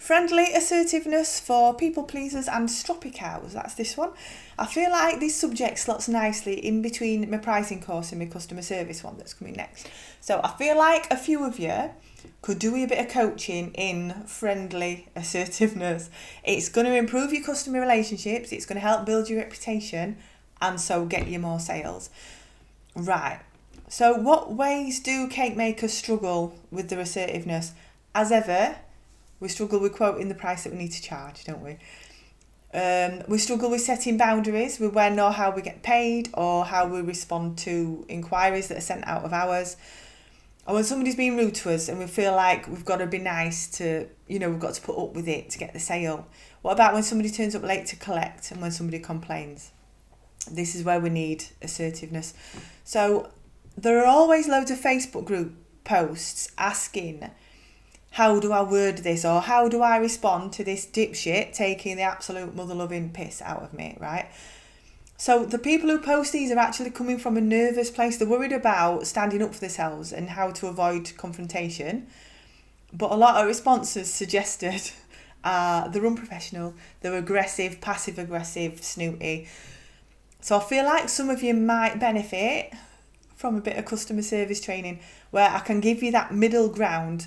Friendly assertiveness for people pleasers and stroppy cows. That's this one. I feel like this subject slots nicely in between my pricing course and my customer service one that's coming next. So I feel like a few of you could do a bit of coaching in friendly assertiveness. It's going to improve your customer relationships. It's going to help build your reputation and so get you more sales. Right. So what ways do cake makers struggle with their assertiveness? As ever, we struggle with quoting the price that we need to charge, don't we? We struggle with setting boundaries with when or how we get paid or how we respond to inquiries that are sent out of hours. Or when somebody's being rude to us and we feel like we've got to be nice to, we've got to put up with it to get the sale. What about when somebody turns up late to collect and when somebody complains? This is where we need assertiveness. So there are always loads of Facebook group posts asking, how do I word this, or how do I respond to this dipshit taking the absolute mother-loving piss out of me, right? So the people who post these are actually coming from a nervous place. They're worried about standing up for themselves and how to avoid confrontation. But a lot of responses suggested they're unprofessional, they're aggressive, passive-aggressive, snooty. So I feel like some of you might benefit from a bit of customer service training where I can give you that middle ground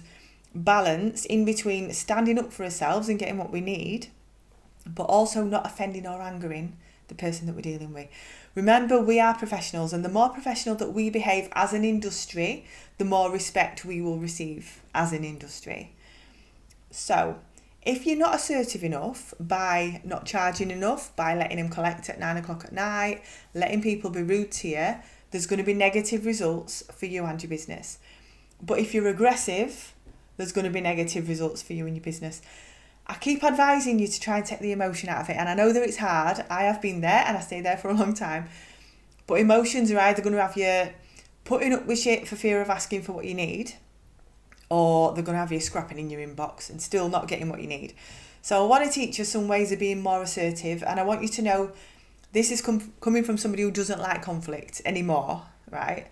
balance in between standing up for ourselves and getting what we need, but also not offending or angering the person that we're dealing with. Remember, we are professionals, and the more professional that we behave as an industry, the more respect we will receive as an industry. So if you're not assertive enough by not charging enough, by letting them collect at 9 o'clock at night, letting people be rude to you, there's going to be negative results for you and your business. But if you're aggressive, there's going to be negative results for you and your business. I keep advising you to try and take the emotion out of it. And I know that it's hard. I have been there and I stayed there for a long time. But emotions are either going to have you putting up with shit for fear of asking for what you need, or they're going to have you scrapping in your inbox and still not getting what you need. So I want to teach you some ways of being more assertive. And I want you to know this is coming from somebody who doesn't like conflict anymore, right?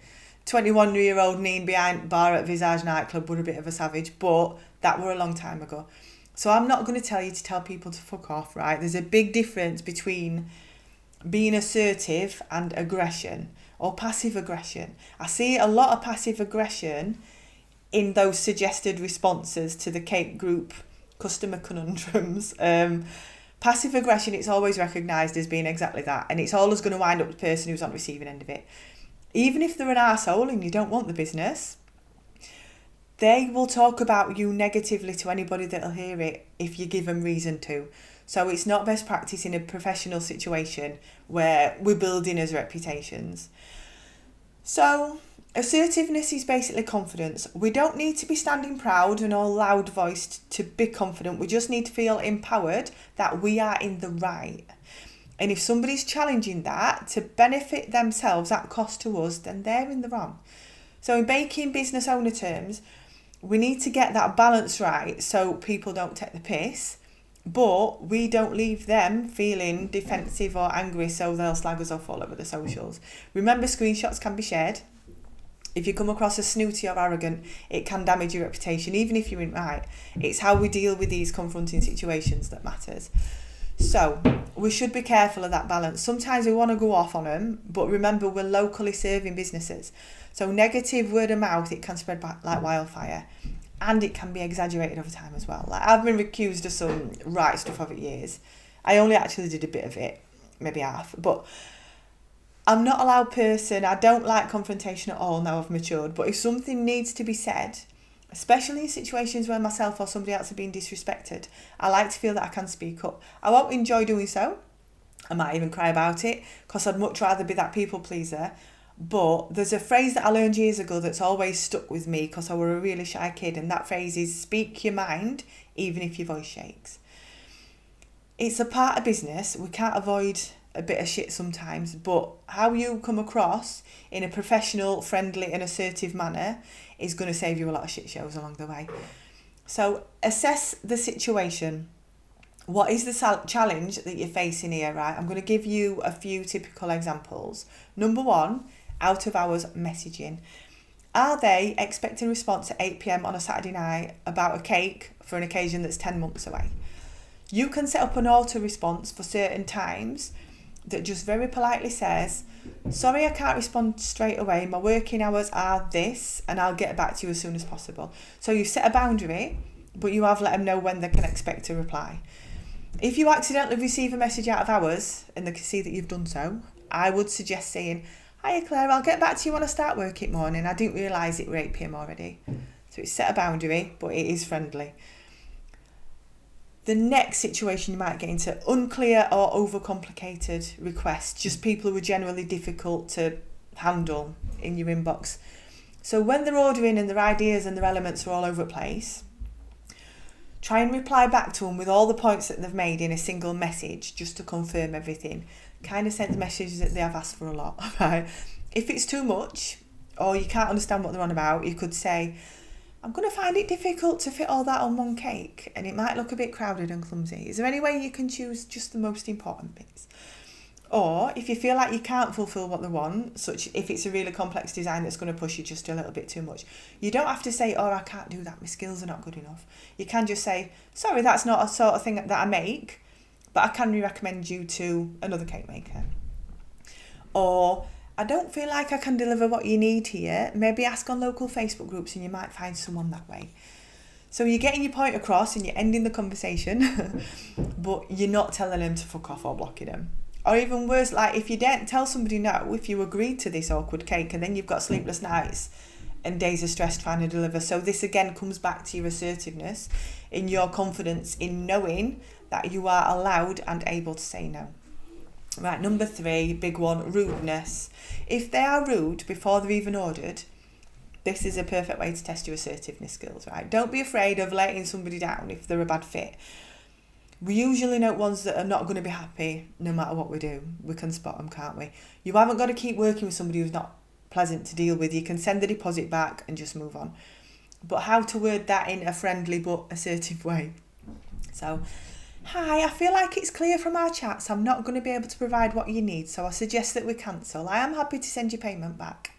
21-year-old kneeling behind bar at Visage nightclub were a bit of a savage, but that were a long time ago. So I'm not going to tell you to tell people to fuck off, right? There's a big difference between being assertive and aggression, or passive aggression. I see a lot of passive aggression in those suggested responses to the cake group customer conundrums. Passive aggression, it's always recognised as being exactly that, and it's always going to wind up the person who's on the receiving end of it. Even if they're an arsehole and you don't want the business, they will talk about you negatively to anybody that'll hear it if you give them reason to. So it's not best practice in a professional situation where we're building as reputations. So assertiveness is basically confidence. We don't need to be standing proud and all loud voiced to be confident. We just need to feel empowered that we are in the right. And if somebody's challenging that to benefit themselves at cost to us, then they're in the wrong. So in baking business owner terms, we need to get that balance right so people don't take the piss, but we don't leave them feeling defensive or angry so they'll slag us off all over the socials. Remember, screenshots can be shared. If you come across as snooty or arrogant, it can damage your reputation, even if you're in right. It's how we deal with these confronting situations that matters. So we should be careful of that balance. Sometimes we want to go off on them, but remember, we're locally serving businesses. So negative word of mouth, it can spread like wildfire, and it can be exaggerated over time as well. Like, I've been accused of some right stuff over years. I only actually did a bit of it, maybe half, but I'm not a loud person. I don't like confrontation at all now I've matured, but if something needs to be said, especially in situations where myself or somebody else are being disrespected, I like to feel that I can speak up. I won't enjoy doing so. I might even cry about it because I'd much rather be that people pleaser. But there's a phrase that I learned years ago that's always stuck with me because I were a really shy kid, and that phrase is speak your mind even if your voice shakes. It's a part of business. We can't avoid a bit of shit sometimes, but how you come across in a professional, friendly and assertive manner is going to save you a lot of shit shows along the way. So assess the situation. What is the challenge that you're facing here, right? I'm going to give you a few typical examples. Number one, out of hours messaging. Are they expecting a response at 8 p.m. on a Saturday night about a cake for an occasion that's 10 months away? You can set up an auto response for certain times that just very politely says, sorry, I can't respond straight away. My working hours are this, and I'll get back to you as soon as possible. So you set a boundary, but you have let them know when they can expect a reply. If you accidentally receive a message out of hours and they can see that you've done so, I would suggest saying, hiya Claire, I'll get back to you when I start work in the morning. I didn't realise it were 8 p.m. already. So it's set a boundary, but it is friendly. The next situation you might get into, unclear or overcomplicated requests, just people who are generally difficult to handle in your inbox. So when they're ordering and their ideas and their elements are all over the place, try and reply back to them with all the points that they've made in a single message just to confirm everything. Kind of send the message that they have asked for a lot, right? If it's too much or you can't understand what they're on about, you could say, I'm going to find it difficult to fit all that on one cake and it might look a bit crowded and clumsy. Is there any way you can choose just the most important bits? Or if you feel like you can't fulfil what they want, such if it's a really complex design that's going to push you just a little bit too much, you don't have to say, oh, I can't do that, my skills are not good enough. You can just say, sorry, that's not a sort of thing that I make, but I can recommend you to another cake maker. Or I don't feel like I can deliver what you need here. Maybe ask on local Facebook groups and you might find someone that way. So you're getting your point across and you're ending the conversation, but you're not telling them to fuck off or blocking them. Or even worse, like if you don't tell somebody no, if you agreed to this awkward cake and then you've got sleepless nights and days of stress trying to deliver. So this again comes back to your assertiveness, in your confidence in knowing that you are allowed and able to say no. Right, number 3, big one, rudeness. If they are rude before they've even ordered, this is a perfect way to test your assertiveness skills, right? Don't be afraid of letting somebody down if they're a bad fit. We usually note ones that are not going to be happy no matter what we do. We can spot them, can't we? You haven't got to keep working with somebody who's not pleasant to deal with. You can send the deposit back and just move on. But how to word that in a friendly but assertive way? So, hi, I feel like it's clear from our chats I'm not going to be able to provide what you need, so I suggest that we cancel. I am happy to send your payment back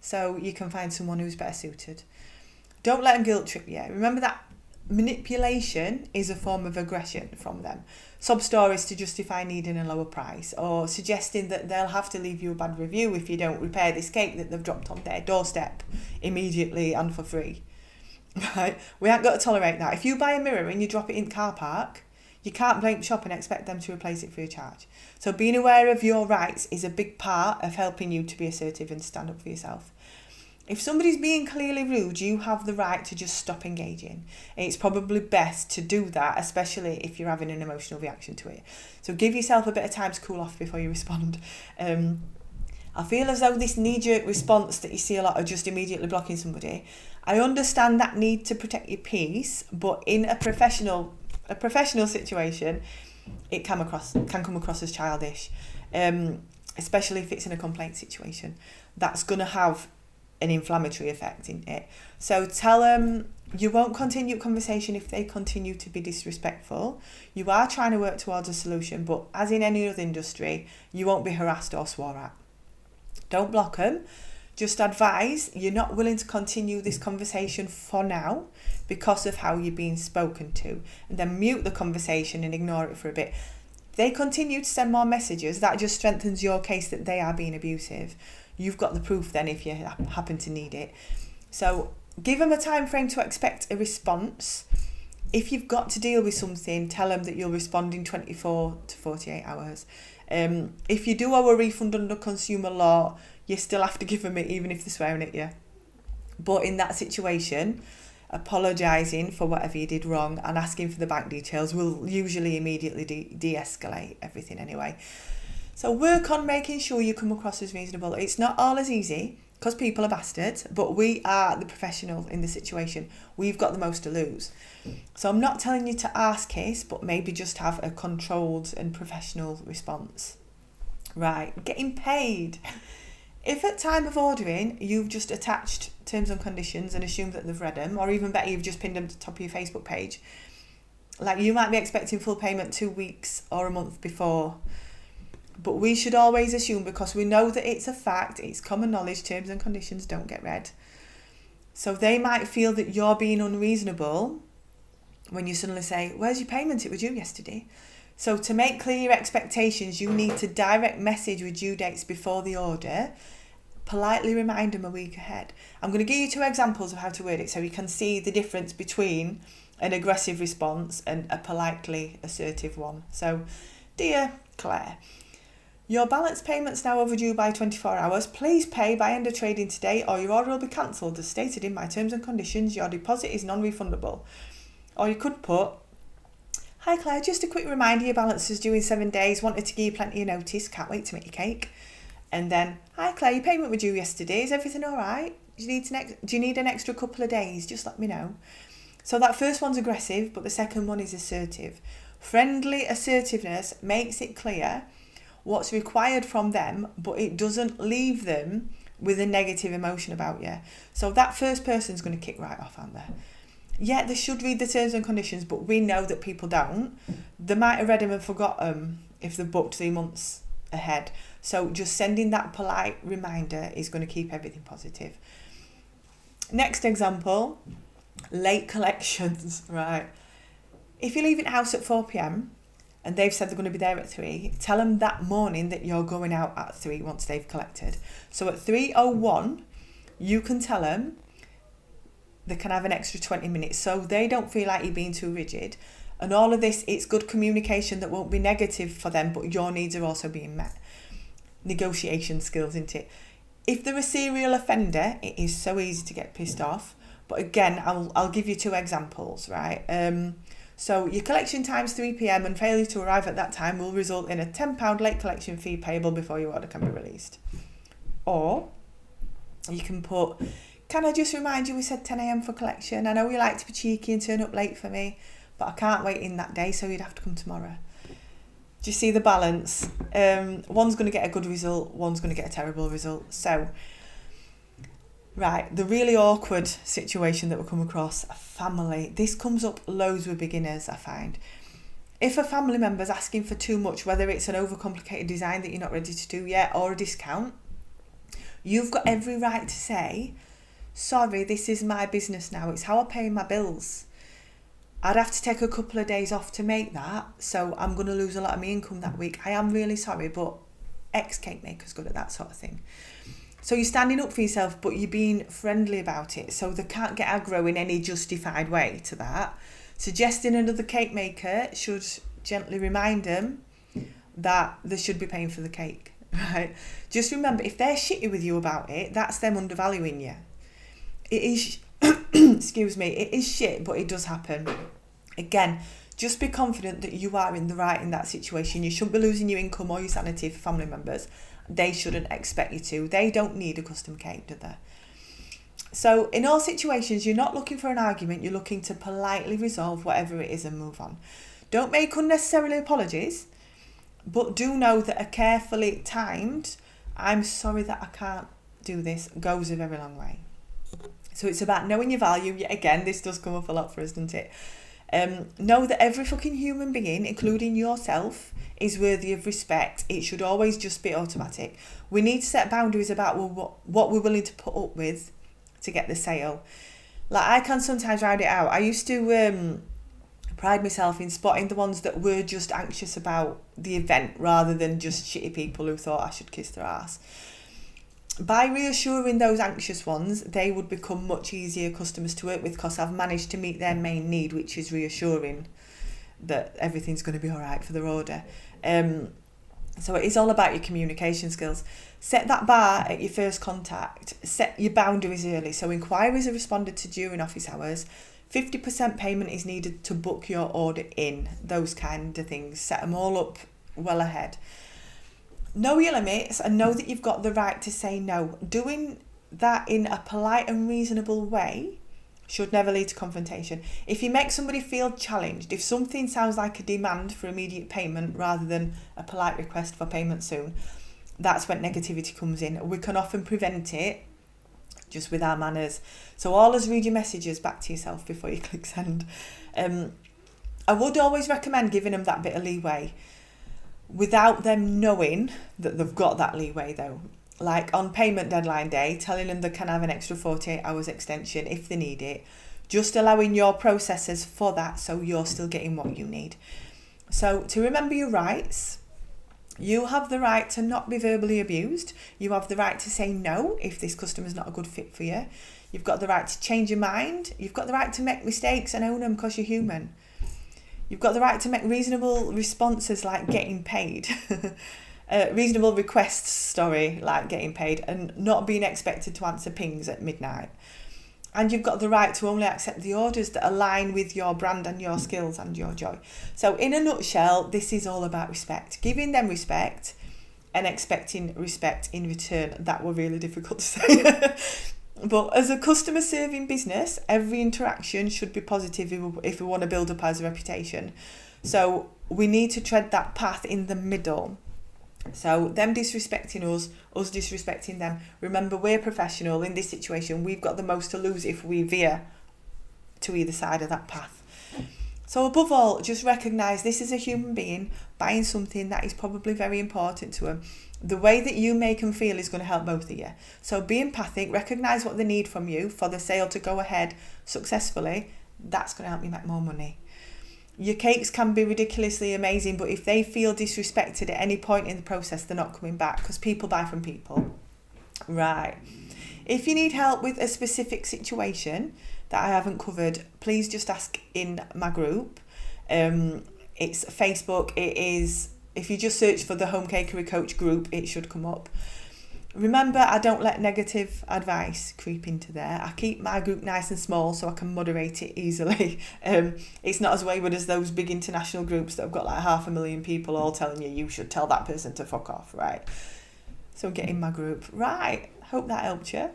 so you can find someone who's better suited. Don't let them guilt trip you. Remember that manipulation is a form of aggression from them. Sob stories to justify needing a lower price, or suggesting that they'll have to leave you a bad review if you don't repair this cake that they've dropped on their doorstep immediately and for free. Right? We ain't got to tolerate that. If you buy a mirror and you drop it in the car park, you can't blame the shop and expect them to replace it free of charge. So being aware of your rights is a big part of helping you to be assertive and stand up for yourself. If somebody's being clearly rude, you have the right to just stop engaging. And it's probably best to do that, especially if you're having an emotional reaction to it. So give yourself a bit of time to cool off before you respond. I feel as though this knee-jerk response that you see a lot of just immediately blocking somebody, I understand that need to protect your peace, but in a professional situation, it can come across as childish, especially if it's in a complaint situation. That's going to have an inflammatory effect in it. So tell them you won't continue a conversation if they continue to be disrespectful. You are trying to work towards a solution, but as in any other industry, you won't be harassed or swore at. Don't block them. Just advise you're not willing to continue this conversation for now because of how you're being spoken to, and then mute the conversation and ignore it for a bit. If they continue to send more messages, that just strengthens your case that they are being abusive. You've got the proof then if you happen to need it. So give them a time frame to expect a response. If you've got to deal with something, tell them that you'll respond in 24 to 48 hours. If you do owe a refund under consumer law, you still have to give them it even if they're swearing at you. But in that situation, apologising for whatever you did wrong and asking for the bank details will usually immediately de-escalate everything anyway. So work on making sure you come across as reasonable. It's not all as easy because people are bastards, but we are the professional in the situation. We've got the most to lose. So I'm not telling you to ask kiss, but maybe just have a controlled and professional response. Right, getting paid. If at time of ordering you've just attached terms and conditions and assumed that they've read them, or even better, you've just pinned them to the top of your Facebook page, like you might be expecting full payment 2 weeks or a month before. But we should always assume, because we know that it's a fact, it's common knowledge, terms and conditions don't get read. So they might feel that you're being unreasonable when you suddenly say, where's your payment? It was due yesterday. So to make clear your expectations, you need to direct message with due dates before the order. Politely remind them a week ahead. I'm going to give you 2 examples of how to word it so you can see the difference between an aggressive response and a politely assertive one. So, dear Claire, your balance payment's now overdue by 24 hours. Please pay by end of trading today or your order will be cancelled. As stated in my terms and conditions, your deposit is non-refundable. Or you could put, hi Claire, just a quick reminder your balance is due in 7 days. Wanted to give you plenty of notice. Can't wait to make your cake. And then, hi Claire, your payment was due yesterday. Is everything all right? Do you need an extra couple of days? Just let me know. So that first one's aggressive, but the second one is assertive. Friendly assertiveness makes it clear what's required from them, but it doesn't leave them with a negative emotion about you. So that first person's going to kick right off, aren't they? Yeah, they should read the terms and conditions, but we know that people don't. They might have read them and forgot them if they've booked 3 months ahead. So just sending that polite reminder is going to keep everything positive. Next example, late collections, right? If you're leaving the house at 4 p.m, and they've said they're going to be there at 3, tell them that morning that you're going out at 3 once they've collected. So at 3:01, you can tell them they can have an extra 20 minutes so they don't feel like you're being too rigid. And all of this, it's good communication that won't be negative for them, but your needs are also being met. Negotiation skills, isn't it? If they're a serial offender, it is so easy to get pissed off. But again, I'll give you 2 examples, right? So your collection time's 3 p.m. and failure to arrive at that time will result in a £10 late collection fee payable before your order can be released. Or you can put, can I just remind you we said 10 a.m. for collection? I know you like to be cheeky and turn up late for me, but I can't wait in that day, so you'd have to come tomorrow. Do you see the balance? One's going to get a good result, one's going to get a terrible result. So, right, the really awkward situation that we come across, a family. This comes up loads with beginners, I find. If a family member's asking for too much, whether it's an overcomplicated design that you're not ready to do yet or a discount, you've got every right to say, sorry, this is my business now. It's how I pay my bills. I'd have to take a couple of days off to make that, so I'm going to lose a lot of my income that week. I am really sorry, but X cake maker's good at that sort of thing. So you're standing up for yourself, but you're being friendly about it, so they can't get aggro in any justified way to that. Suggesting another cake maker should gently remind them that they should be paying for the cake, right? Just remember, if they're shitty with you about it, that's them undervaluing you. It is, excuse me, it is shit, but it does happen. Again, just be confident that you are in the right in that situation. You shouldn't be losing your income or your sanity for family members. They shouldn't expect you to. They don't need a custom cake, do they? So in all situations, you're not looking for an argument. You're looking to politely resolve whatever it is and move on. Don't make unnecessary apologies, but do know that a carefully timed, I'm sorry that I can't do this, goes a very long way. So it's about knowing your value. Yet again, this does come up a lot for us, doesn't it? Know that every fucking human being, including yourself, is worthy of respect. It should always just be automatic. We need to set boundaries about what we're willing to put up with to get the sale. Like, I can sometimes ride it out. I used to pride myself in spotting the ones that were just anxious about the event rather than just shitty people who thought I should kiss their ass. By reassuring those anxious ones, they would become much easier customers to work with because I've managed to meet their main need, which is reassuring that everything's going to be all right for their order. So it is all about your communication skills. Set that bar at your first contact. Set your boundaries early. So inquiries are responded to during office hours. 50% payment is needed to book your order in. Those kind of things. Set them all up well ahead. Know your limits and know that you've got the right to say no. Doing that in a polite and reasonable way should never lead to confrontation. If you make somebody feel challenged, if something sounds like a demand for immediate payment rather than a polite request for payment soon, that's when negativity comes in. We can often prevent it just with our manners. So always read your messages back to yourself before you click send. I would always recommend giving them that bit of leeway without them knowing that they've got that leeway though. like on payment deadline day, telling them they can have an extra 48 hours extension if they need it, just allowing your processes for that so you're still getting what you need. So to remember your rights, you have the right to not be verbally abused. You have the right to say no if this customer's not a good fit for you. You've got the right to change your mind. You've got the right to make mistakes and own them because you're human. You've got the right to make reasonable responses like getting paid. Reasonable requests, like getting paid, and not being expected to answer pings at midnight. And you've got the right to only accept the orders that align with your brand and your skills and your joy. So in a nutshell, this is all about respect. Giving them respect and expecting respect in return. That were really difficult to say. But as a customer serving business, every interaction should be positive if we want to build up as a reputation. So we need to tread that path in the middle. So them disrespecting us disrespecting them. Remember, we're professional in this situation. We've got the most to lose if we veer to either side of that path. So above all, just recognise this is a human being buying something that is probably very important to them. The way that you make them feel is going to help both of you. So be empathic, recognise what they need from you for the sale to go ahead successfully. That's going to help you make more money. Your cakes can be ridiculously amazing, but if they feel disrespected at any point in the process, they're not coming back, because people buy from people. Right. If you need help with a specific situation that I haven't covered, please just ask in my group. It's Facebook. It is, if you just search for the Home Cakery Coach group, it should come up. Remember, I don't let negative advice creep into there. I keep my group nice and small so I can moderate it easily. It's not as wayward as those big international groups that have got like 500,000 people all telling you should tell that person to fuck off, right? So get in my group. Right, hope that helped you.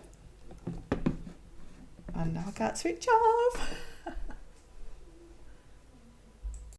And now I can't switch off.